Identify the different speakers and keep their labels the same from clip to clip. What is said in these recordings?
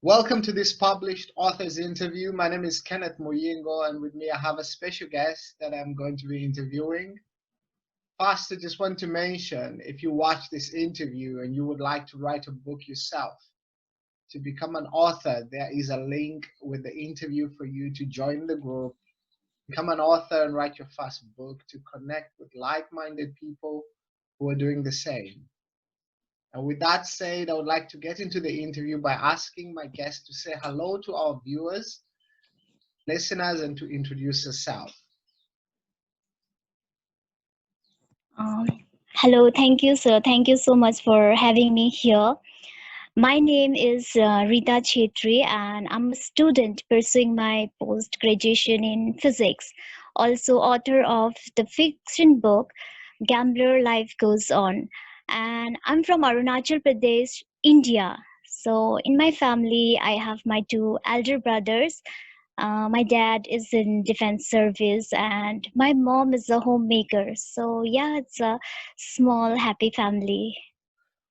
Speaker 1: Welcome to this published author's interview. My name is Kenneth Muyingo, and with me I have a special guest that I'm going to be interviewing. First, I just want to mention, if you watch this interview and you would like to write a book yourself, to become an author, there is a link with the interview for you to join the group, become an author and write your first book, to connect with like-minded people who are doing the same. And with that said, I would like to get into the interview by asking my guest to say hello to our viewers, listeners, and to introduce herself.
Speaker 2: Um, Hello, thank you, sir. Thank you so much for having me here. My name is Rita Chhetri, and I'm a student pursuing my post graduation in physics. Also, author of the fiction book Gambler Life Goes On. And I'm from Arunachal Pradesh, India. So, in my family, I have my two elder brothers. My dad is in defense service, and my mom is a homemaker. So, yeah, it's a small, happy family.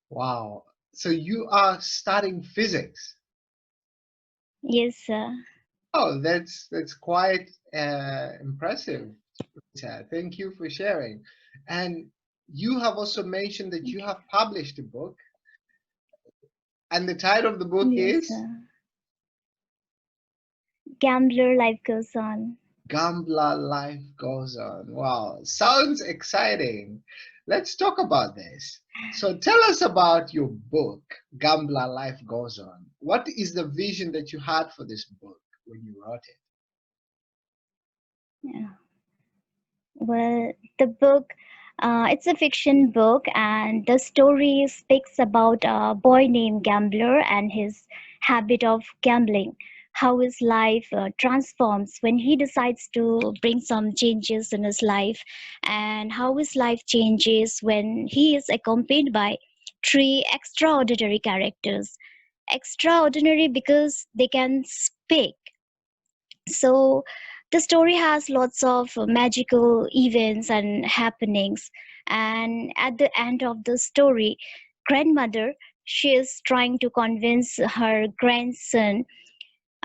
Speaker 1: Wow. So you are studying physics.
Speaker 2: Yes, sir.
Speaker 1: Oh, that's quite impressive, Rita. Thank you for sharing. And you have also mentioned that you have published a book, and the title of the book
Speaker 2: Yes,
Speaker 1: is
Speaker 2: sir. Gambler life goes on.
Speaker 1: Gambler Life Goes On. Wow, sounds exciting. Let's talk about this. So tell us about your book, Gambler Life Goes On. What is the vision that you had for this book when you wrote it?
Speaker 2: Yeah. Well, the book, it's a fiction book, and the story speaks about a boy named Gambler and his habit of gambling, how his life transforms when he decides to bring some changes in his life, and how his life changes when he is accompanied by three extraordinary characters. Extraordinary because they can speak. So the story has lots of magical events and happenings. And at the end of the story, grandmother, she is trying to convince her grandson,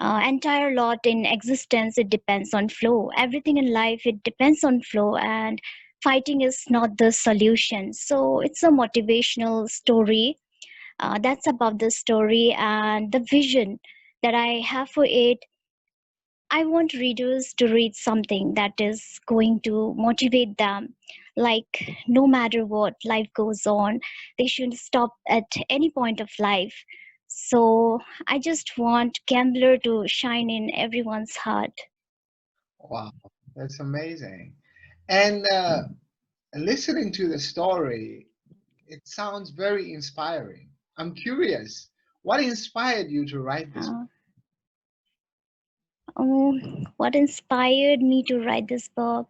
Speaker 2: entire lot in existence, it depends on flow. Everything in life, it depends on flow, and fighting is not the solution. So it's a motivational story. That's about the story and the vision that I have for it. I want readers to read something that is going to motivate them. Like, no matter what life goes on, they shouldn't stop at any point of life. So, I just want Gambler to shine in everyone's heart.
Speaker 1: Wow, that's amazing. And listening to the story, it sounds very inspiring. I'm curious, what inspired you to write this?
Speaker 2: Uh, oh, what inspired me to write this book?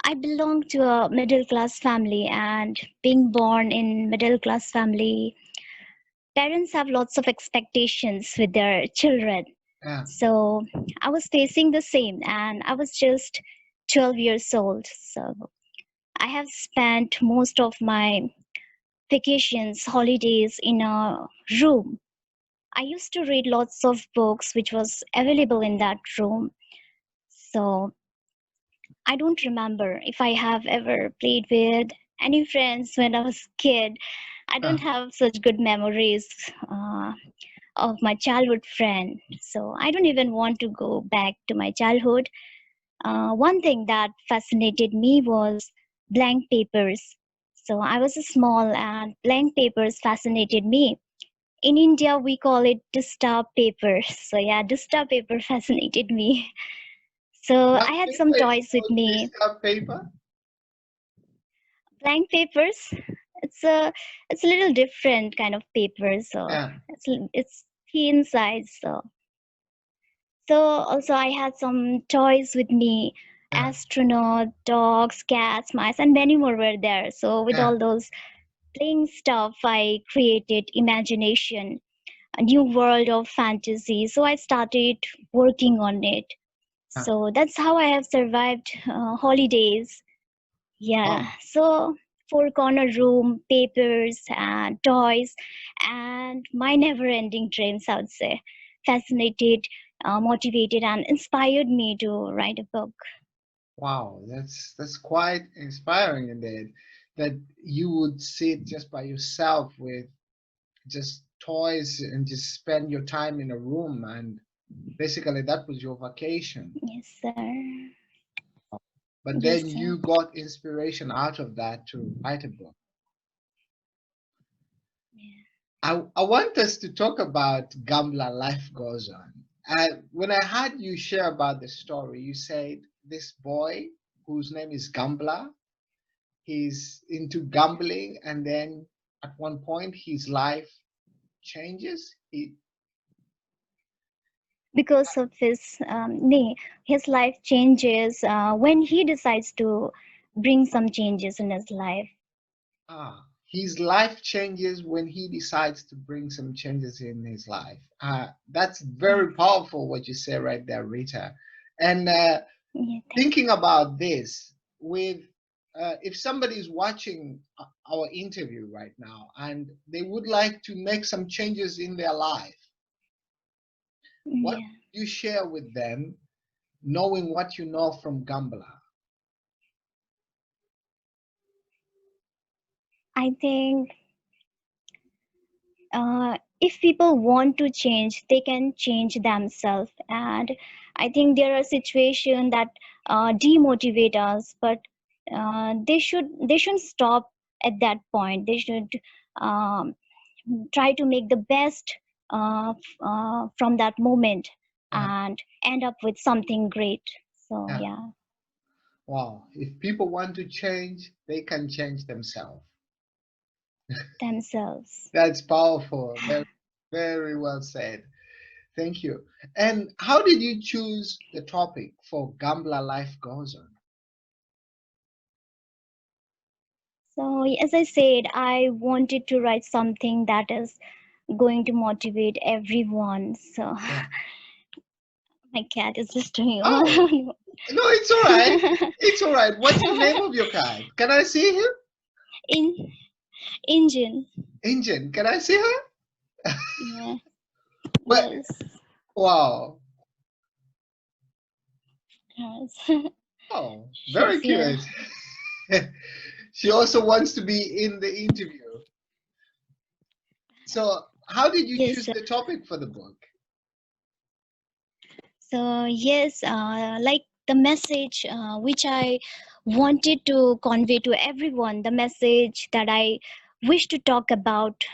Speaker 2: I belong to a middle class family, and being born in middle class family, parents have lots of expectations with their children.
Speaker 1: Yeah.
Speaker 2: So I was facing the same, and I was just 12 years old. So I have spent most of my vacations, holidays in a room. I used to read lots of books which was available in that room. So I don't remember if I have ever played with any friends when I was kid. I
Speaker 1: Uh,
Speaker 2: don't have such good memories of my childhood friend. So I don't even want to go back to my childhood. One thing that fascinated me was blank papers. So I was small, and blank papers fascinated me. In India, we call it dista paper. So yeah, dista paper fascinated me. So
Speaker 1: Black
Speaker 2: I had some
Speaker 1: paper is
Speaker 2: toys with
Speaker 1: called
Speaker 2: me.
Speaker 1: desktop paper?
Speaker 2: Blank papers. It's a little different kind of paper. So
Speaker 1: Yeah.
Speaker 2: it's thin size. So also I had some toys with me,
Speaker 1: Yeah.
Speaker 2: astronaut, dogs, cats, mice, and many more were there. So with
Speaker 1: Yeah.
Speaker 2: all those playing stuff, I created imagination, a new world of fantasy. So I started working on it.
Speaker 1: Yeah.
Speaker 2: So that's how I have survived holidays.
Speaker 1: Wow.
Speaker 2: Yeah. So four-corner room, papers and toys, and my never-ending dreams, I would say, fascinated, motivated, and inspired me to write a book.
Speaker 1: Wow, that's quite inspiring indeed. That you would sit just by yourself with just toys and just spend your time in a room, and basically that was your vacation.
Speaker 2: Yes, sir.
Speaker 1: But
Speaker 2: Yes,
Speaker 1: then
Speaker 2: sir.
Speaker 1: you got inspiration out of that to write a book.
Speaker 2: Yeah.
Speaker 1: I want us to talk about Gambler Life Goes On. When I heard you share about the story, you said this boy whose name is Gambler, he's into gambling, and then at one point his life changes.
Speaker 2: Because of his life changes when he decides to bring some changes in his life.
Speaker 1: His life changes when he decides to bring some changes in his life. That's
Speaker 2: Yes.
Speaker 1: very powerful what you say right there, Rita. And
Speaker 2: Yeah, thank
Speaker 1: thinking about this, with if somebody is watching our interview right now and they would like to make some changes in their life,
Speaker 2: you.
Speaker 1: what
Speaker 2: Yeah,
Speaker 1: would you share with them, knowing what you know from Gambler?
Speaker 2: I think if people want to change, they can change themselves. And I think there are situations that demotivate us, but they shouldn't stop at that point. They should um, try to make the best from that moment
Speaker 1: Uh,
Speaker 2: and end up with something great. So
Speaker 1: yeah.
Speaker 2: yeah,
Speaker 1: Wow. If people want to change, they can change themselves.
Speaker 2: themselves.
Speaker 1: That's powerful. Very, very well said. Thank you. And how did you choose the topic for Gambler Life Goes On?
Speaker 2: So as I said, I wanted to write something that is going to motivate everyone. So
Speaker 1: Yeah.
Speaker 2: my cat is just doing all.
Speaker 1: Oh, no, it's all right. It's all right. What's the name of your cat? Can I see him?
Speaker 2: In engine.
Speaker 1: Engine. Can I see her?
Speaker 2: Yeah.
Speaker 1: But
Speaker 2: Yes.
Speaker 1: wow.
Speaker 2: Yes.
Speaker 1: Oh,
Speaker 2: She's
Speaker 1: very
Speaker 2: here.
Speaker 1: cute. She also wants to be in the interview. So, how did you
Speaker 2: Yes.
Speaker 1: choose the topic for the book?
Speaker 2: So yes, like the message which I wanted to convey to everyone, the message that I wish to talk about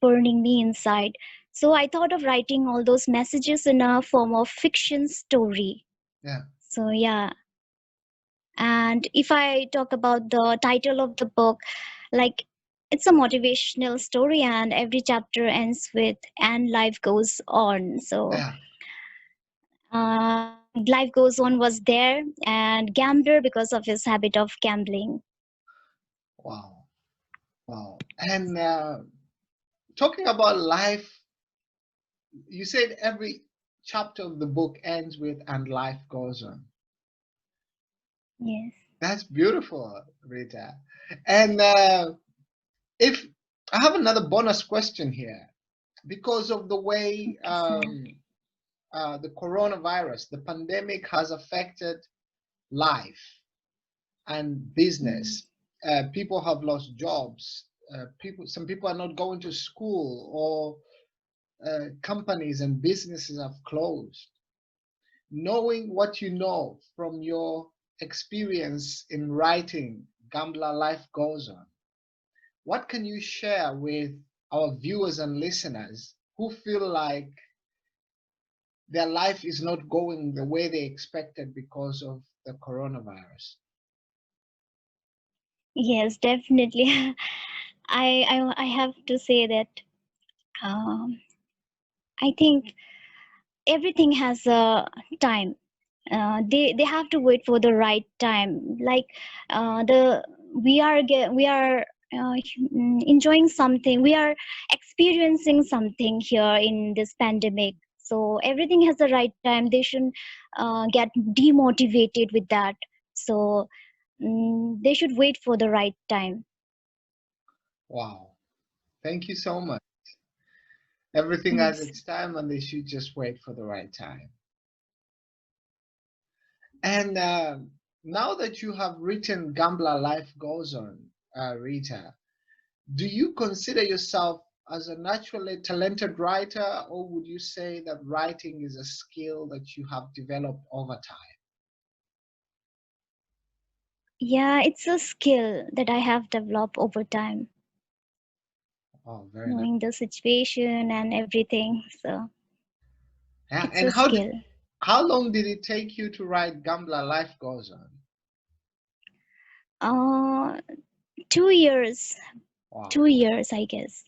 Speaker 2: burning me inside. So I thought of writing all those messages in a form of fiction story.
Speaker 1: Yeah.
Speaker 2: So yeah, and if I talk about the title of the book, like it's a motivational story, and every chapter ends with "and life goes on." So
Speaker 1: Yeah.
Speaker 2: and life goes on was there, and gambler because of his habit of gambling.
Speaker 1: Wow. Wow. And talking about life, you said every chapter of the book ends with "and life goes on."
Speaker 2: Yes.
Speaker 1: That's beautiful, Rita. And if I have another bonus question here, because of the way
Speaker 2: Okay, sir.
Speaker 1: the coronavirus, the pandemic has affected life and
Speaker 2: Mm.
Speaker 1: business. People have lost jobs. Some people are not going to school, or companies and businesses have closed. Knowing what you know from your experience in writing Gambler Life Goes On, what can you share with our viewers and listeners who feel like their life is not going the way they expected because of the coronavirus?
Speaker 2: Yes, definitely. I have to say that um, I think everything has a time. They have to wait for the right time. Like the we are enjoying something. We are experiencing something here in this pandemic. So everything has the right time. They shouldn't get demotivated with that. So they should wait for the right time.
Speaker 1: Wow. Thank you so much. Everything has
Speaker 2: Yes.
Speaker 1: its time, and they should just wait for the right time. And now that you have written Gambler Life Goes On, Rita, do you consider yourself as a naturally talented writer, or would you say that writing is a skill that you have developed over time?
Speaker 2: Yeah, it's a skill that I have developed over time,
Speaker 1: Oh, very nice.
Speaker 2: knowing the situation and everything. So
Speaker 1: Yeah,
Speaker 2: it's
Speaker 1: and
Speaker 2: a skill.
Speaker 1: how long did it take you to write Gambler Life Goes On?
Speaker 2: Uh, 2 years,
Speaker 1: Wow,
Speaker 2: 2 years, I guess.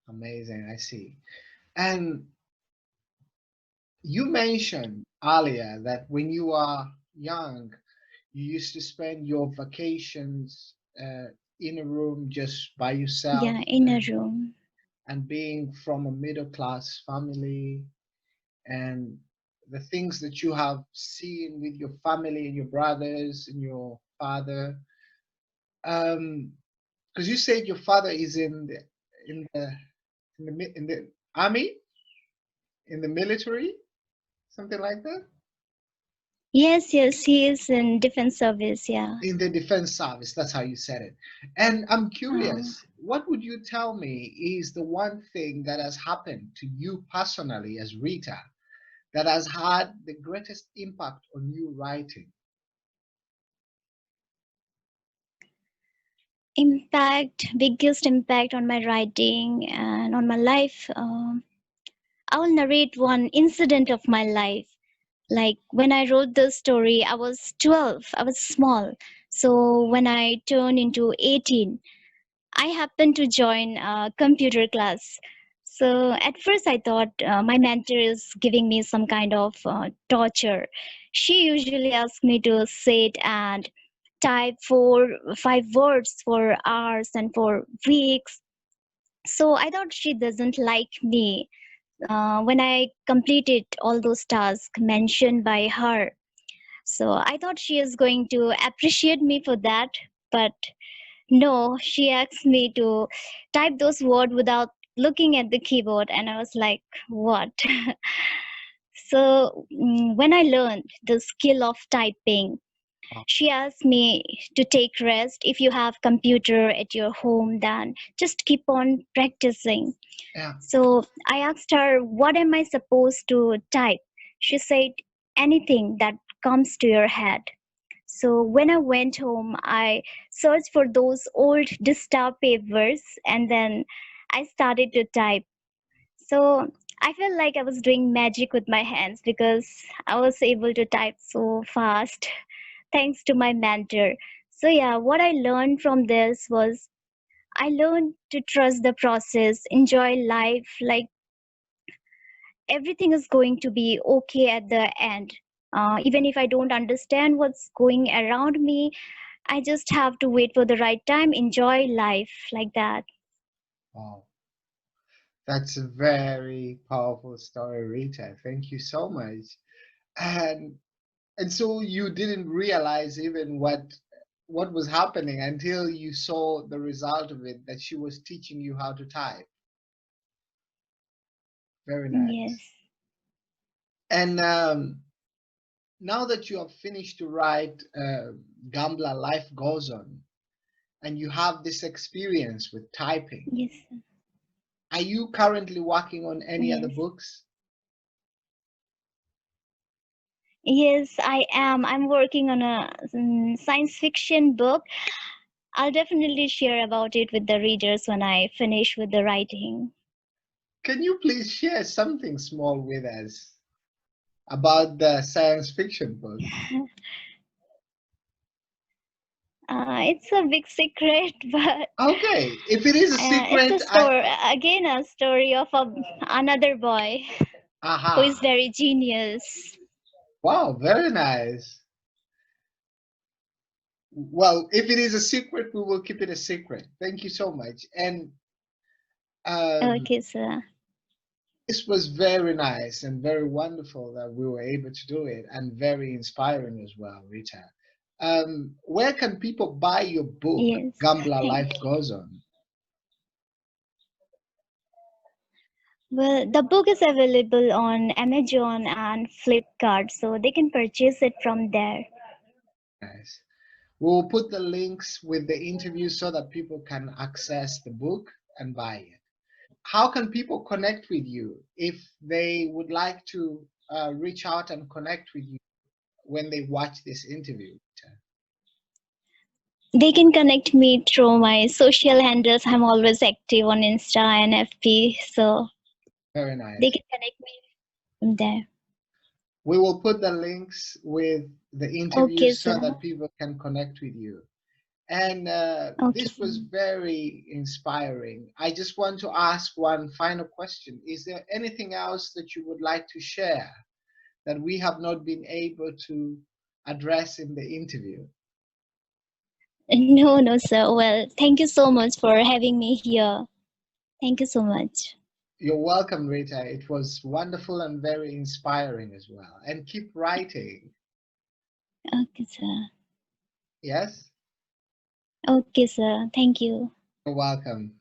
Speaker 1: amazing. I see. And you mentioned earlier that when you are young, you used to spend your vacations in a room just by yourself,
Speaker 2: Yeah, in a room.
Speaker 1: and being from a middle class family, and the things that you have seen with your family and your brothers and your father. Because you said your father is in the in the army, in the military, something like that.
Speaker 2: Yes, yes, he is in defense service. Yeah.
Speaker 1: In the defense service, that's how you said it. And I'm
Speaker 2: Uh,
Speaker 1: curious, what would you tell me is the one thing that has happened to you personally as Rita that has had the greatest impact on you writing?
Speaker 2: biggest impact on my writing and on my life. I will narrate one incident of my life. Like when I wrote the story, I was 12, I was small. So when I turned into 18, I happened to join a computer class. So at first, I thought my mentor is giving me some kind of torture. She usually asks me to sit and type 4, 5 words for hours and for weeks. So I thought she doesn't like me when I completed all those tasks mentioned by her. So I thought she is going to appreciate me for that, but no, she asked me to type those words without looking at the keyboard, and I was like, what? So when I learned the skill of typing, she asked me to take rest. If you have computer at your home, then just keep on practicing.
Speaker 1: Yeah,
Speaker 2: So I asked her, what am I supposed to type? She said, anything that comes to your head. So when I went home, I searched for those old disturbed papers and then I started to type. So I felt like I was doing magic with my hands because I was able to type so fast thanks to my mentor. So yeah, what I learned from this was I learned to trust the process, enjoy life, like everything is going to be okay at the end. Even if I don't understand what's going around me, I just have to wait for the right time, enjoy life like that.
Speaker 1: wow. That's a very powerful story, Rita. Thank you so much. And so you didn't realize even what was happening until you saw the result of it, that she was teaching you how to type. Very
Speaker 2: Yes,
Speaker 1: nice. And now that you have finished to write Gambler Life Goes On, and you have this experience with typing,
Speaker 2: yes,
Speaker 1: are you currently working on any other
Speaker 2: yes.
Speaker 1: books?
Speaker 2: Yes, I am. I'm working on a science fiction book. I'll definitely share about it with the readers when I finish with the writing.
Speaker 1: Can you please share something small with us about the science fiction book?
Speaker 2: It's a big secret, but
Speaker 1: Okay, if it is a
Speaker 2: it's a
Speaker 1: secret,
Speaker 2: story, again, a story of another boy who
Speaker 1: aha,
Speaker 2: is very genius.
Speaker 1: wow, very nice. Well, if it is a secret, we will keep it a secret. Thank you so much. And um,
Speaker 2: Okay, sir.
Speaker 1: this was very nice and very wonderful that we were able to do it, and very inspiring as well, Rita. Where can people buy your book,
Speaker 2: Yes,
Speaker 1: Gambler
Speaker 2: thank
Speaker 1: Life
Speaker 2: you.
Speaker 1: Goes On?
Speaker 2: Well, the book is available on Amazon and Flipkart, so they can purchase it from there.
Speaker 1: Nice. We'll put the links with the interview so that people can access the book and buy it. How can people connect with you if they would like to reach out and connect with you when they watch this interview?
Speaker 2: They can connect me through my social handles. I'm always active on Insta and FB, so
Speaker 1: Very
Speaker 2: they
Speaker 1: nice.
Speaker 2: can connect me from there.
Speaker 1: We will put the links with the
Speaker 2: Okay,
Speaker 1: interviews so
Speaker 2: sir.
Speaker 1: that people can connect with you. And
Speaker 2: Okay,
Speaker 1: this
Speaker 2: sir.
Speaker 1: was very inspiring. I just want to ask one final question. Is there anything else that you would like to share that we have not been able to address in the interview?
Speaker 2: No, no, sir. Well, thank you so much for having me here. Thank you so much.
Speaker 1: You're welcome, Rita. It was wonderful and very inspiring as well. And keep writing.
Speaker 2: Okay, sir.
Speaker 1: Yes?
Speaker 2: Okay, sir. Thank you.
Speaker 1: You're welcome.